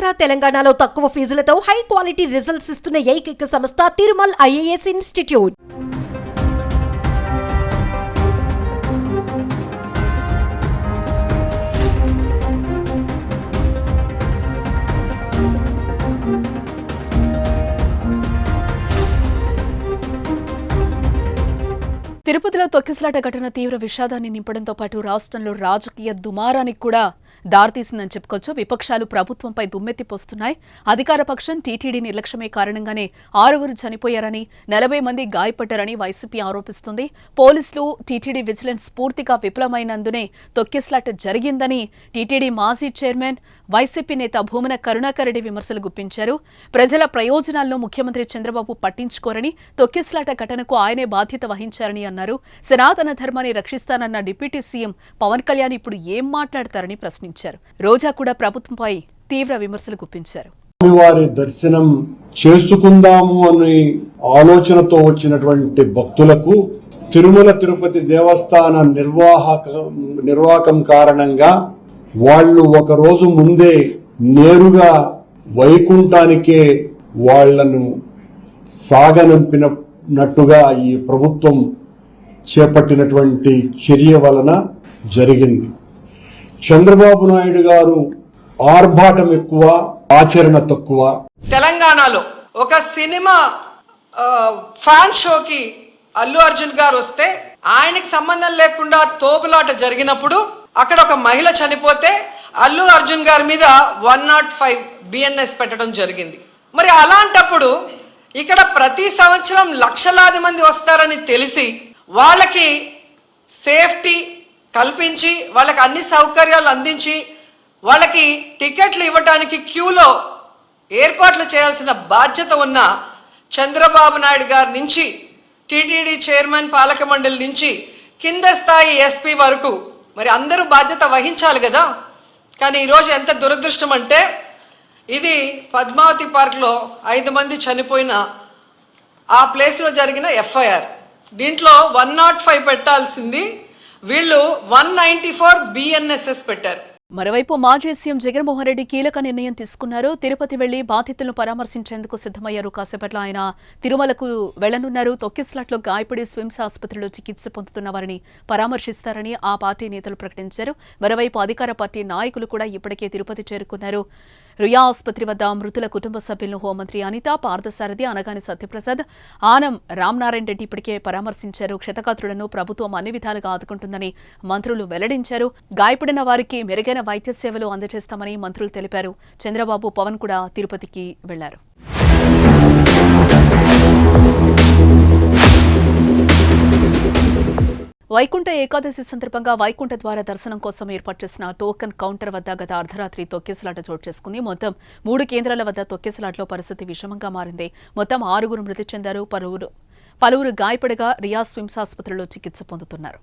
ఆంధ్ర తెలంగాణలో తక్కువ ఫీజులతో high quality results ఇస్తున్న ఏకైక సంస్థ తిరుమల్ ఐఏఎస్ ఇన్స్టిట్యూట్. తిరుపతిలో తొక్కిసలాట ఘటన తీవ్ర విషాదాన్ని నింపడంతో పాటు రాష్ట్రంలో రాజకీయ దుమారానికి కూడా దారితీసిందని చెప్పుకోవచ్చు. విపక్షాలు ప్రభుత్వంపై దుమ్మెత్తిపోస్తున్నాయి. అధికార పక్షం టీటీడీ నిర్లక్ష్యమే కారణంగానే 6 చనిపోయారని 40 మంది గాయపడ్డారని వైసీపీ ఆరోపిస్తుంది. పోలీసులు టీటీడీ విజిలెన్స్ పూర్తిగా విఫలమైనందునే తొక్కిసలాట జరిగిందని టీటీడీ మాజీ చైర్మన్ వైసీపీ నేత భూమన కరుణాకర్ రెడ్డి విమర్శలు గుప్పించారు. ప్రజల ప్రయోజనాలను ముఖ్యమంత్రి చంద్రబాబు పట్టించుకోరని, తొక్కిసలాట ఘటనకు ఆయనే బాధ్యత వహించారని అన్నారు. సనాతన ధర్మాన్ని రక్షిస్తానన్న డిప్యూటీ సీఎం పవన్ కళ్యాణ్ ఇప్పుడు ఏం మాట్లాడతారని ప్రశ్నించారు. రోజా కూడా ప్రభుత్వంపై తీవ్ర విమర్శలు గుప్పించారు. వారి దర్శనం చేసుకుందాము అనే ఆలోచనతో వచ్చినటువంటి భక్తులకు తిరుమల తిరుపతి దేవస్థాన నిర్వాహకం కారణంగా వాళ్ళు ఒక రోజు ముందే నేరుగా వైకుంఠానికే వాళ్లను సాగనంపినట్టుగా ఈ ప్రభుత్వం చేపట్టినటువంటి చర్య వలన జరిగింది. చంద్రబాబు నాయుడు గారు ఆర్భాటం ఎక్కువ, ఆచరణ తక్కువ. తెలంగాణలో ఒక సినిమా ఫ్యాన్ షోకి అల్లు అర్జున్ గారు వస్తే ఆయనకి సంబంధం లేకుండా తోపులాట జరిగినప్పుడు అక్కడ ఒక మహిళ చనిపోతే అల్లు అర్జున్ గారి మీద 105 బిఎన్ఎస్ పెట్టడం జరిగింది. మరి అలాంటప్పుడు ఇక్కడ ప్రతి సంవత్సరం లక్షలాది మంది వస్తారని తెలిసి వాళ్ళకి సేఫ్టీ కల్పించి వాళ్ళకి అన్ని సౌకర్యాలు అందించి వాళ్ళకి టికెట్లు ఇవ్వడానికి క్యూలో ఏర్పాట్లు చేయాల్సిన బాధ్యత ఉన్న చంద్రబాబు నాయుడు గారి నుంచి, టీటీడీ చైర్మన్, పాలక మండలి నుంచి కింద స్థాయి ఎస్పీ వరకు మరి అందరూ బాధ్యత వహించాలి కదా. కానీ ఈరోజు ఎంత దురదృష్టం అంటే ఇది పద్మావతి పార్క్లో 5 మంది చనిపోయిన ఆ ప్లేస్లో జరిగిన ఎఫ్ఐఆర్. దీంట్లో 105 పెట్టాల్సింది వీళ్ళు 194 బిఎన్ఎస్ఎస్ పెట్టారు. మరోవైపు మాజీ సీఎం జగన్మోహన్ రెడ్డి కీలక నిర్ణయం తీసుకున్నారు. తిరుపతి వెళ్లి బాధితులను పరామర్శించేందుకు సిద్దమయ్యారు. కాసేపట్లో ఆయన తిరుమలకు వెళ్లనున్నారు. తొక్కిసలాట్లో గాయపడి స్విమ్స్ ఆసుపత్రిలో చికిత్స పొందుతున్న వారిని పరామర్శిస్తారని ఆ పార్టీ నేతలు ప్రకటించారు. మరోవైపు అధికార పార్టీ నాయకులు కూడా ఇప్పటికే తిరుపతి చేరుకున్నారు. రుయా ఆసుపత్రి వద్ద మృతుల కుటుంబ సభ్యులను హోంమంత్రి అనిత, పార్థసారథి, అనగాని సత్యప్రసాద్, ఆనం రామనారాయణ రెడ్డి ఇప్పటికే పరామర్శించారు. క్షతగాత్రులను ప్రభుత్వం అన్ని విధాలుగా ఆదుకుంటుందని మంత్రులు వెల్లడించారు. గాయపడిన వారికి మెరుగైన వైద్య సేవలు అందజేస్తామని మంత్రులు తెలిపారు. చంద్రబాబు, పవన్ కూడా తిరుపతికి వెళ్లారు. వైకుంఠ ఏకాదశి సందర్భంగా వైకుంఠ ద్వార దర్శనం కోసం ఏర్పాటు చేసిన టోకన్ కౌంటర్ వద్ద గత అర్ధరాత్రి తొక్కిసలాట చోటు చేసుకుంది. మొత్తం 3 కేంద్రాల వద్ద తొక్కిసలాట్లో పరిస్థితి విషమంగా మారింది. మొత్తం 6 మృతి చెందారు. పలువురు గాయపడగా రియా స్విమ్స్ ఆసుపత్రిలో చికిత్స పొందుతున్నారు.